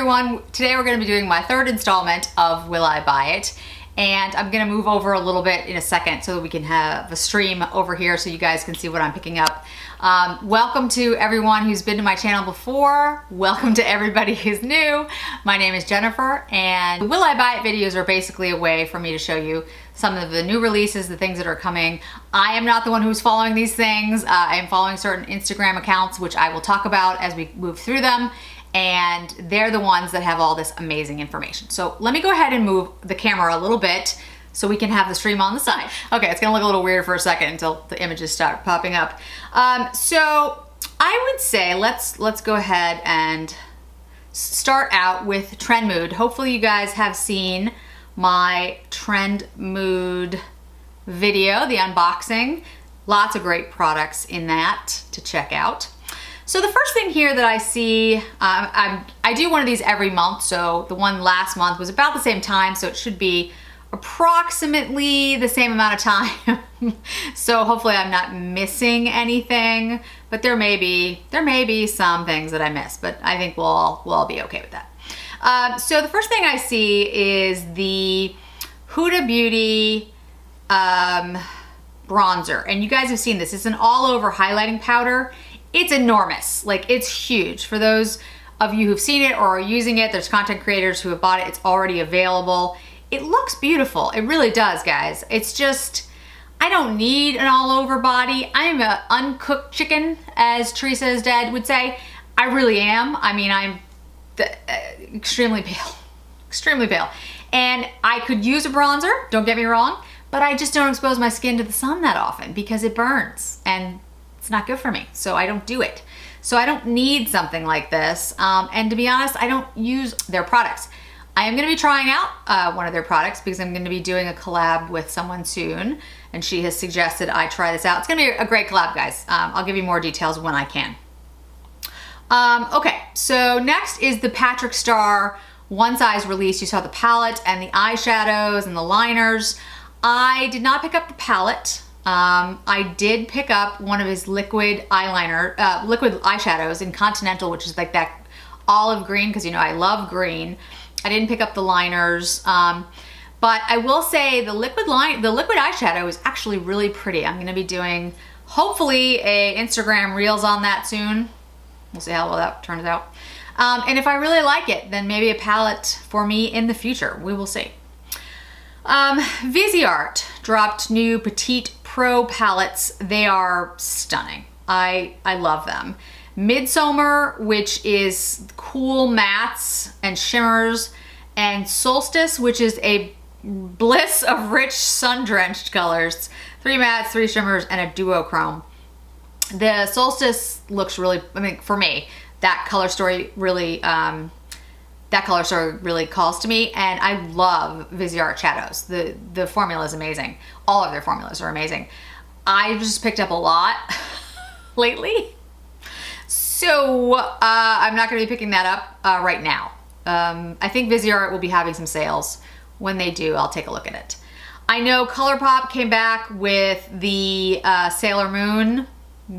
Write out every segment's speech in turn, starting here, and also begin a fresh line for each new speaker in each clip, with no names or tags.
everyone. Today we're going to be doing my third installment of Will I Buy It? And I'm going to move over a little bit in a second so that we can have a stream over here so you guys can see what I'm picking up. Welcome to everyone who's been to my channel before. Welcome to everybody who's new. My name is Jennifer, and the Will I Buy It videos are basically a way for me to show you some of the new releases, the things that are coming. I am not the one who's following these things. I am following certain Instagram accounts, which I will talk about as we move through them. And they're the ones that have all this amazing information. So let me go ahead and move the camera a little bit so we can have the stream on the side. Okay, it's gonna look a little weird for a second until the images start popping up. So I would say let's go ahead and start out with TrendMood. Hopefully you guys have seen my TrendMood video, the unboxing. Lots of great products in that to check out. So the first thing here that I see, I do one of these every month, so the one last month was about the same time, so it should be approximately the same amount of time. So hopefully I'm not missing anything, but there may be some things that I missed, but I think we'll all be okay with that. So the first thing I see is the Huda Beauty bronzer, and you guys have seen this. It's an all-over highlighting powder. It's enormous, like it's huge. For those of you who've seen it or are using it, there's content creators who have bought it, it's already available. It looks beautiful, it really does, guys. It's just, I don't need an all over body. I'm an uncooked chicken, as Teresa's dad would say. I really am. I mean, I'm extremely pale, extremely pale. And I could use a bronzer, don't get me wrong, but I just don't expose my skin to the sun that often because it burns and it's not good for me, so I don't do it. So I don't need something like this, and to be honest, I don't use their products. I am gonna be trying out one of their products because I'm gonna be doing a collab with someone soon, and she has suggested I try this out. It's gonna be a great collab, guys. I'll give you more details when I can. Okay, so next is the Patrick Starr One Size release. You saw the palette and the eyeshadows and the liners. I did not pick up the palette. I did pick up one of his liquid eyeshadows in Continental, which is like that olive green, because you know I love green. I didn't pick up the liners, but I will say the liquid eyeshadow is actually really pretty. I'm gonna be doing hopefully a Instagram Reels on that soon. We'll see how well that turns out. And if I really like it, then maybe a palette for me in the future. We will see. Viseart dropped new Petite Pro palettes. They are stunning. I love them. Midsummer, which is cool mattes and shimmers, and Solstice, which is a bliss of rich sun-drenched colors. 3 mattes, 3 shimmers, and a duochrome. The Solstice looks really, I mean, for me, that color story really calls to me, and I love Viseart shadows. The formula is amazing. All of their formulas are amazing. I just picked up a lot lately, so I'm not going to be picking that up right now. I think Viseart will be having some sales. When they do, I'll take a look at it. I know ColourPop came back with the Sailor Moon.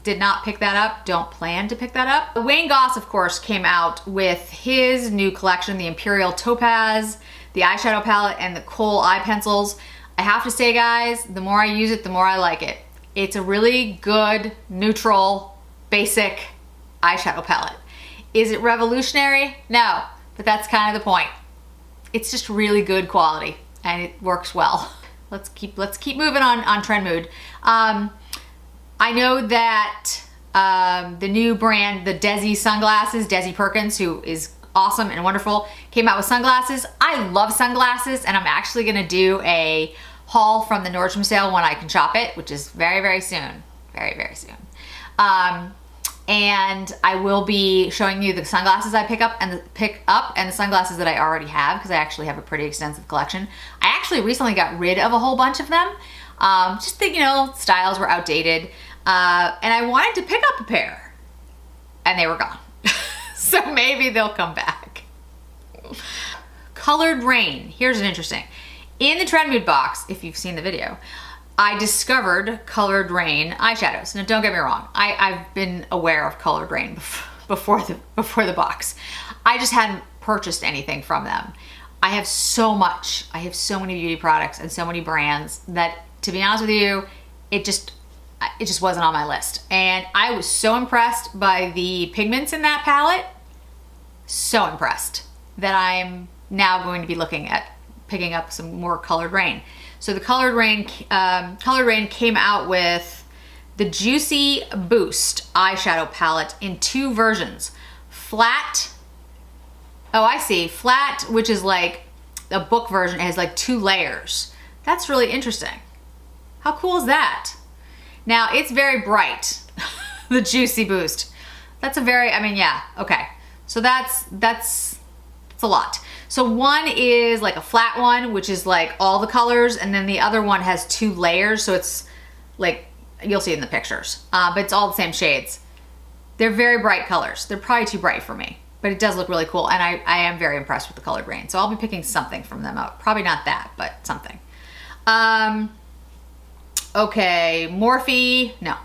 Did not pick that up, don't plan to pick that up. Wayne Goss, of course, came out with his new collection, the Imperial Topaz, the eyeshadow palette, and the Kohl eye pencils. I have to say, guys, the more I use it, the more I like it. It's a really good, neutral, basic eyeshadow palette. Is it revolutionary? No, but that's kind of the point. It's just really good quality, and it works well. Let's keep moving on TrendMood. I know that the new brand, the Desi sunglasses, Desi Perkins, who is awesome and wonderful, came out with sunglasses. I love sunglasses, and I'm actually gonna do a haul from the Nordstrom sale when I can shop it, which is very, very soon. Very, very soon. And I will be showing you the sunglasses I pick up and the sunglasses that I already have, because I actually have a pretty extensive collection. I actually recently got rid of a whole bunch of them. Just think, you know, styles were outdated. And I wanted to pick up a pair, and they were gone. So maybe they'll come back. Colored Rain. Here's an interesting. In the TrendMood box, if you've seen the video, I discovered Colored Rain eyeshadows. Now, don't get me wrong. I've been aware of Colored Rain before the box. I just hadn't purchased anything from them. I have so much. I have so many beauty products and so many brands that, to be honest with you, it just wasn't on my list. And I was so impressed by the pigments in that palette. So impressed that I'm now going to be looking at picking up some more Colored Rain. So the Colored Rain came out with the Juicy Boost eyeshadow palette in 2 versions. Flat, oh I see, flat, which is like a book version. It has like 2 layers. That's really interesting. How cool is that? Now it's very bright, the Juicy Boost. That's a very, I mean, yeah, okay. So that's a lot. So one is like a flat one, which is like all the colors, and then the other one has 2 layers. So it's like, you'll see it in the pictures, but it's all the same shades. They're very bright colors. They're probably too bright for me, but it does look really cool. And I am very impressed with the Colored Rain. So I'll be picking something from them out. Probably not that, but something. Okay, Morphe, no.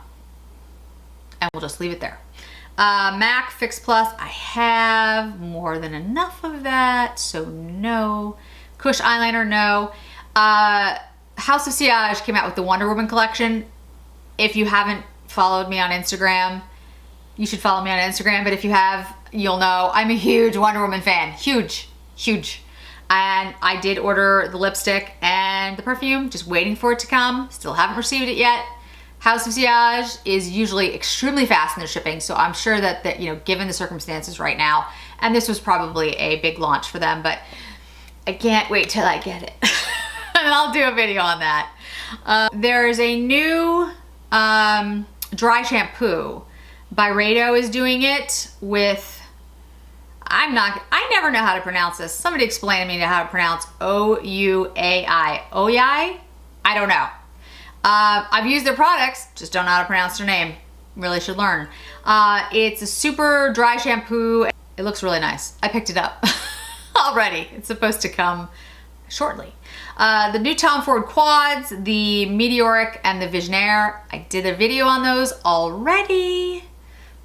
And we'll just leave it there. MAC Fix Plus, I have more than enough of that, so no. Kush eyeliner, no. House of Sillage came out with the Wonder Woman collection. If you haven't followed me on Instagram, you should follow me on Instagram, but if you have, you'll know I'm a huge Wonder Woman fan. Huge, huge. And I did order the lipstick and the perfume, just waiting for it to come. Still haven't received it yet. House of Sillage is usually extremely fast in their shipping, so I'm sure that you know, given the circumstances right now, and this was probably a big launch for them, but I can't wait till I get it. And I'll do a video on that. There's a new dry shampoo. Byredo is doing it with, I never know how to pronounce this. Somebody explain to me how to pronounce O-U-A-I. Oyai? I don't know. I've used their products, just don't know how to pronounce their name. Really should learn. It's a super dry shampoo. It looks really nice. I picked it up already. It's supposed to come shortly. The new Tom Ford quads, the Meteoric and the Visionaire. I did a video on those already.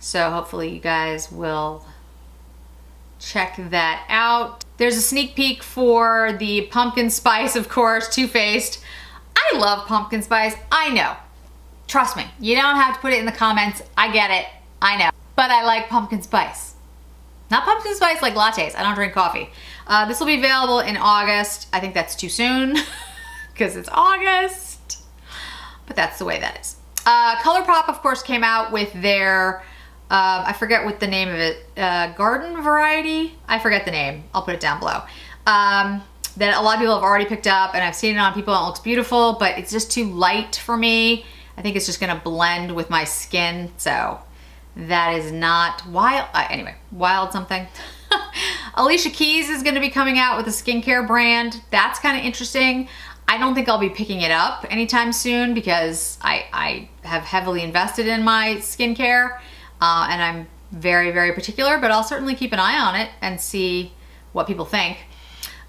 So hopefully you guys will check that out. There's a sneak peek for the Pumpkin Spice, of course, Too Faced. I love pumpkin spice. I know. Trust me. You don't have to put it in the comments. I get it. I know. But I like pumpkin spice. Not pumpkin spice like lattes. I don't drink coffee. This will be available in August. I think that's too soon because it's August. But that's the way that is. ColourPop, of course, came out with their, I forget what the name of it, garden variety? I forget the name. I'll put it down below. That a lot of people have already picked up, and I've seen it on people and it looks beautiful, but it's just too light for me. I think it's just gonna blend with my skin, so that is not wild. Anyway, wild something. Alicia Keys is gonna be coming out with a skincare brand. That's kind of interesting. I don't think I'll be picking it up anytime soon because I have heavily invested in my skincare, and I'm very, very particular, but I'll certainly keep an eye on it and see what people think.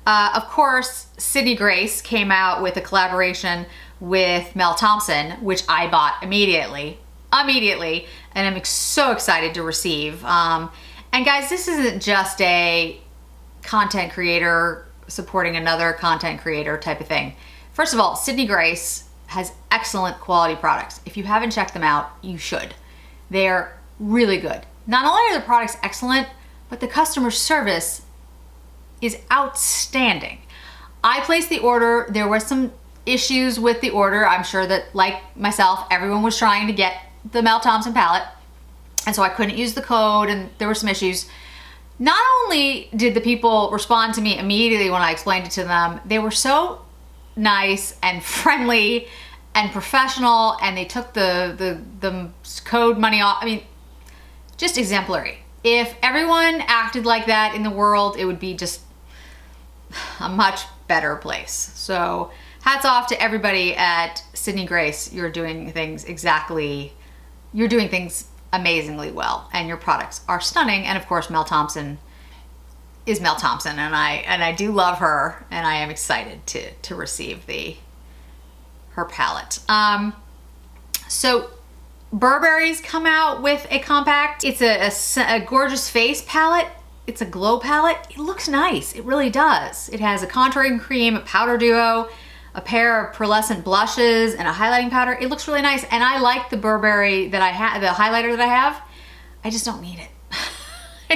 Of course, Sydney Grace came out with a collaboration with Mel Thompson, which I bought immediately, and I'm so excited to receive. And guys, this isn't just a content creator supporting another content creator type of thing. First of all, Sydney Grace has excellent quality products. If you haven't checked them out, you should. They're really good. Not only are the products excellent, but the customer service is outstanding. I placed the order. There were some issues with the order. I'm sure that, like myself, everyone was trying to get the Mel Thompson palette, and so I couldn't use the code, and there were some issues. Not only did the people respond to me immediately when I explained it to them, they were so nice and friendly and professional, and they took the code money off. I mean, just exemplary. If everyone acted like that in the world, it would be just a much better place. So hats off to everybody at Sydney Grace. You're doing things amazingly well, and your products are stunning. And of course, Mel Thompson is Mel Thompson, and I do love her, and I am excited to receive her palette. So Burberry's come out with a compact. It's a gorgeous face palette. it's a glow palette. It looks nice, it really does. It has a contouring cream, a powder duo, a pair of pearlescent blushes, and a highlighting powder. It looks really nice, and I like the Burberry that I have, the highlighter that I have. I just don't need it. I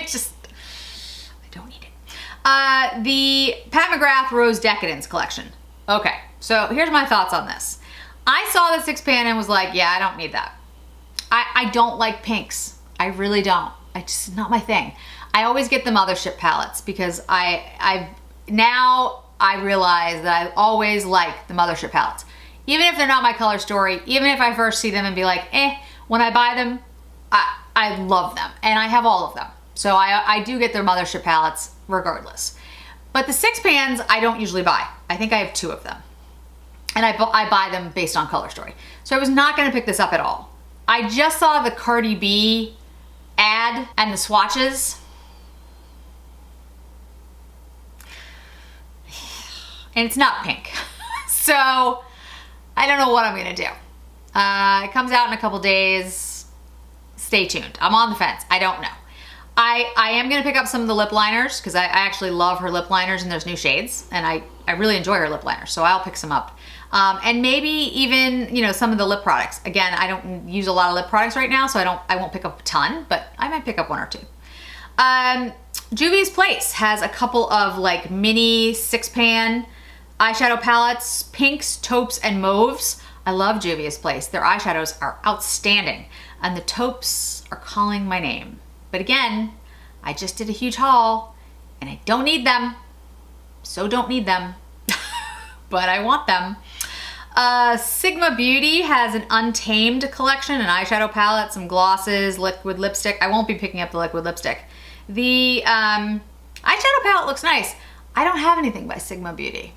don't need it. The Pat McGrath Rose Decadence collection. Okay, so here's my thoughts on this. I saw the 6-pan and was like, yeah, I don't need that. I don't like pinks. I really don't. It's just not my thing. I always get the Mothership palettes because now I realize that I always like the Mothership palettes. Even if they're not my color story, even if I first see them and be like, when I buy them, I love them. And I have all of them. So I do get their Mothership palettes regardless. But the 6-pans, I don't usually buy. I think I have 2 of them. And I buy them based on color story. So I was not gonna pick this up at all. I just saw the Cardi B ad and the swatches. And it's not pink. So I don't know what I'm gonna do. It comes out in a couple days. Stay tuned. I'm on the fence. I don't know. I am gonna pick up some of the lip liners because I actually love her lip liners and there's new shades, and I really enjoy her lip liners, so I'll pick some up. And maybe even, some of the lip products. Again, I don't use a lot of lip products right now, so I won't pick up a ton, but I might pick up 1 or 2. Juvia's Place has a couple of like mini 6-pan eyeshadow palettes, pinks, taupes, and mauves. I love Juvia's Place. Their eyeshadows are outstanding, and the taupes are calling my name. But again, I just did a huge haul, and I don't need them, so don't need them, but I want them. Sigma Beauty has an Untamed collection, an eyeshadow palette, some glosses, liquid lipstick. I won't be picking up the liquid lipstick. The eyeshadow palette looks nice. I don't have anything by Sigma Beauty.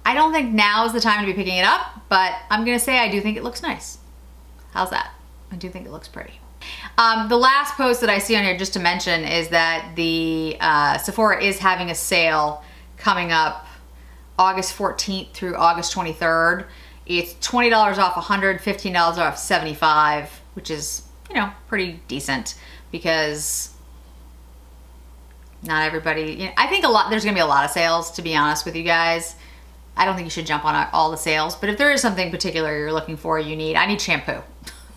I don't think now is the time to be picking it up, but I'm gonna say I do think it looks nice. How's that? I do think it looks pretty. The last post that I see on here, just to mention, is that the Sephora is having a sale coming up August 14th through August 23rd. It's $20 off 100, $15 off 75, which is, pretty decent because not everybody, I think there's gonna be a lot of sales, to be honest with you guys. I don't think you should jump on all the sales, but if there is something particular you're looking for, I need shampoo.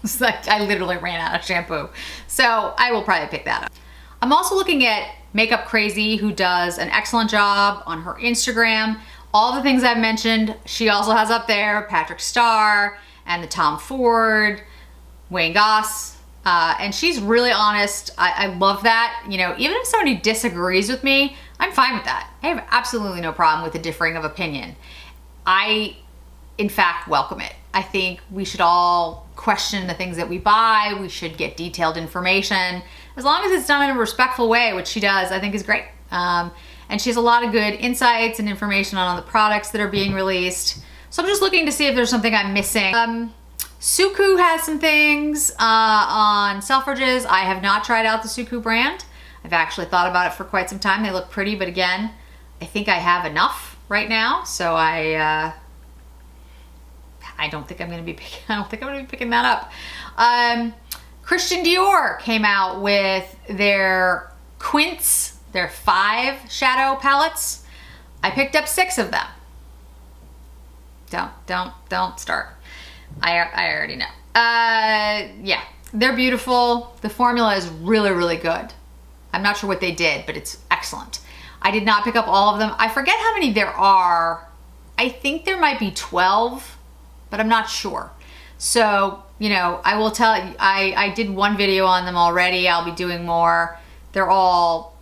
It's like I literally ran out of shampoo. So I will probably pick that up. I'm also looking at Makeup Crazy, who does an excellent job on her Instagram. All the things I've mentioned, she also has up there, Patrick Starr and the Tom Ford, Wayne Goss. And she's really honest. I love that. Even if somebody disagrees with me, I'm fine with that. I have absolutely no problem with the differing of opinion. I, in fact, welcome it. I think we should all question the things that we buy. We should get detailed information. As long as it's done in a respectful way, which she does, I think is great. And she has a lot of good insights and information on the products that are being released. So I'm just looking to see if there's something I'm missing. Suku has some things on Selfridges. I have not tried out the Suku brand. I've actually thought about it for quite some time. They look pretty, but again, I think I have enough right now. So I don't think I'm gonna be picking that up. Christian Dior came out with their Quince, their 5 shadow palettes. I picked up 6 of them. Don't start. I already know. Yeah, they're beautiful. The formula is really, really good. I'm not sure what they did, but it's excellent. I did not pick up all of them. I forget how many there are. I think there might be 12, but I'm not sure. So, I will tell you, I did 1 video on them already. I'll be doing more. They're all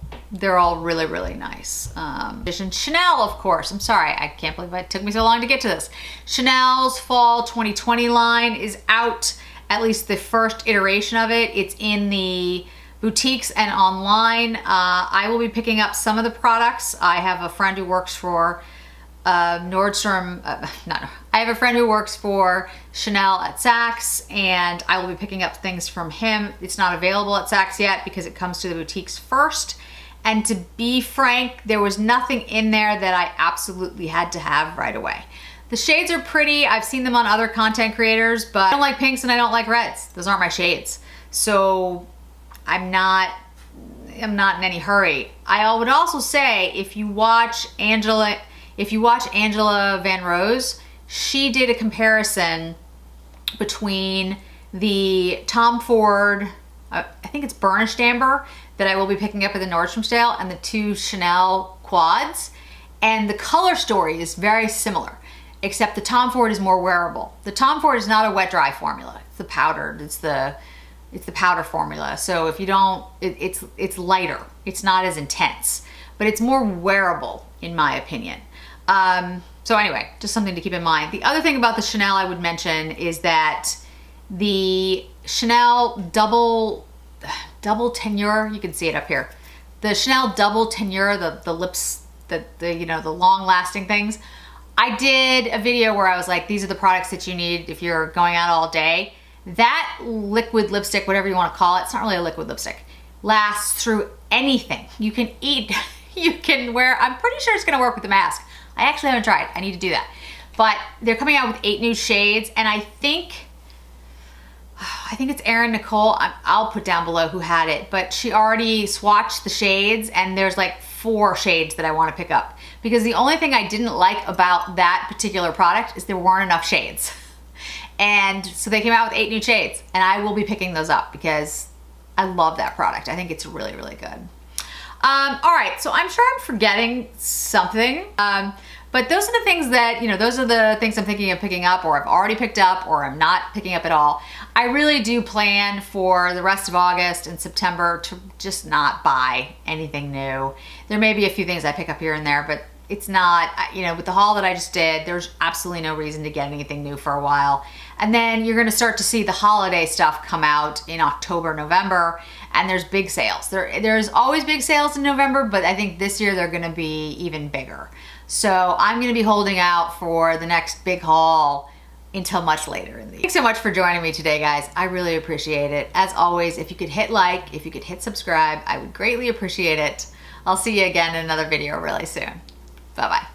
really, really nice. Chanel, of course. I'm sorry, I can't believe it took me so long to get to this. Chanel's Fall 2020 line is out, at least the first iteration of it. It's in the boutiques and online. I will be picking up some of the products. I have a friend who works for Nordstrom, I have a friend who works for Chanel at Saks, and I will be picking up things from him. It's not available at Saks yet because it comes to the boutiques first. And to be frank, there was nothing in there that I absolutely had to have right away. The shades are pretty. I've seen them on other content creators, but I don't like pinks and I don't like reds. Those aren't my shades. So I'm not am not in any hurry. I would also say if you watch Angela Van Rose, she did a comparison between the Tom Ford, I think it's burnished amber, that I will be picking up at the Nordstrom sale, and the 2 Chanel quads. And the color story is very similar, except the Tom Ford is more wearable. The Tom Ford is not a wet dry formula. It's the powdered, it's the powder formula. So if you don't, it's lighter. It's not as intense, but it's more wearable in my opinion. So anyway, just something to keep in mind. The other thing about the Chanel I would mention is that the Chanel double tenure, you can see it up here. The Chanel double tenure, the lips, the long lasting things. I did a video where I was like, these are the products that you need if you're going out all day. That liquid lipstick, whatever you want to call it, it's not really a liquid lipstick, lasts through anything. You can eat, you can wear, I'm pretty sure it's gonna work with the mask. I actually haven't tried, I need to do that. But they're coming out with 8 new shades, and I think it's Erin Nicole, I'll put down below who had it, but she already swatched the shades, and there's like 4 shades that I want to pick up. Because the only thing I didn't like about that particular product is there weren't enough shades. And so they came out with 8 new shades, and I will be picking those up because I love that product. I think it's really, really good. All right, so I'm sure I'm forgetting something, but those are the things that, those are the things I'm thinking of picking up, or I've already picked up, or I'm not picking up at all. I really do plan for the rest of August and September to just not buy anything new. There may be a few things I pick up here and there, but it's not, with the haul that I just did, there's absolutely no reason to get anything new for a while. And then you're gonna start to see the holiday stuff come out in October, November, and there's big sales. There's always big sales in November, but I think this year they're gonna be even bigger. So I'm gonna be holding out for the next big haul until much later in the year. Thanks so much for joining me today, guys. I really appreciate it. As always, if you could hit like, if you could hit subscribe, I would greatly appreciate it. I'll see you again in another video really soon. Bye-bye.